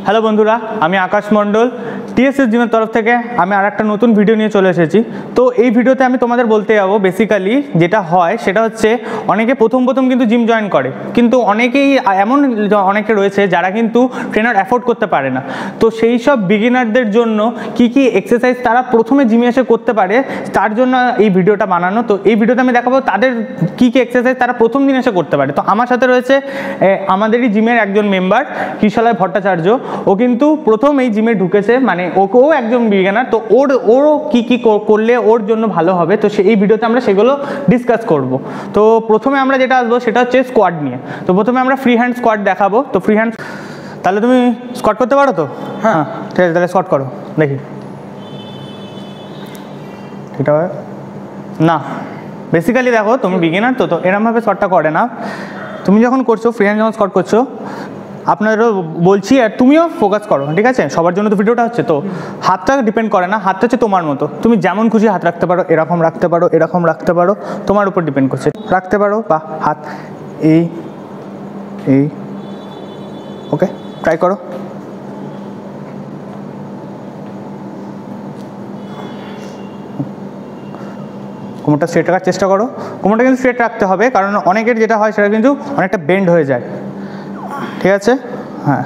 Hello বন্ধুরা, আমি আকাশ মণ্ডল TSS জিমের তরফ থেকে আমি আর একটা নতুন ভিডিও নিয়ে চলে এসেছি। তো এই ভিডিওতে আমি তোমাদের বলতে যাবো বেসিক্যালি যেটা হয় সেটা হচ্ছে অনেকে প্রথম কিন্তু জিম জয়েন করে, কিন্তু অনেকেই এমন অনেকে রয়েছে যারা কিন্তু ট্রেনার অ্যাফোর্ড করতে পারে না। তো সেই সব বিগিনারদের জন্য কি কি এক্সারসাইজ তারা প্রথমে জিমে এসে করতে পারে তার জন্য এই ভিডিওটা বানানো। তো এই ভিডিওতে আমি দেখাবো তাদের কি কি এক্সারসাইজ তারা প্রথম দিন এসে করতে পারে। তো আমার সাথে রয়েছে আমাদেরই জিমের একজন মেম্বার কিশলয় ভট্টাচার্য। ও কিন্তু প্রথম এই জিমে ঢুকেছে, মানে ও একজন বিগিনার। তো ওরও কি কি করলে ওর জন্য ভালো হবে, তো এই ভিডিওতে আমরা সেগুলো ডিসকাস করব। তো প্রথমে আমরা যেটা আসবো সেটা হচ্ছে স্কোয়াড নিয়ে। তো প্রথমে আমরা ফ্রি হ্যান্ড স্কোয়াড দেখাবো। তো ফ্রি হ্যান্ড, তাহলে তুমি স্কোয়াড করতে পারো তো? হ্যাঁ ঠিক আছে, তাহলে স্কোয়াড করো দেখি। এটা না, বেসিক্যালি দেখো তুমি বিগিনার তো এরমভাবে স্কোয়াডটা করে না। তুমি যখন করছো ফ্রি হ্যান্ড যখন স্কোয়াড করছো, আপনাদেরও বলছি আর তুমিও ফোকাস করো, ঠিক আছে? সবার জন্য তো ভিডিওটা হচ্ছে। তো হাতটা ডিপেন্ড করে না, হাতটা হচ্ছে তোমার মতো, তুমি যেমন খুশি হাত রাখতে পারো, এরকম রাখতে পারো, এরকম রাখতে পারো, তোমার উপর ডিপেন্ড করছে। রাখতে পারো বা হাত এই এই, ওকে ট্রাই করো। কোমরটা স্ট্রেট রাখার চেষ্টা করো। কোমরটা কিন্তু স্ট্রেট রাখতে হবে, কারণ অনেকের যেটা হয় সেটা কিন্তু অনেকটা বেন্ড হয়ে যায়, ঠিক আছে? হ্যাঁ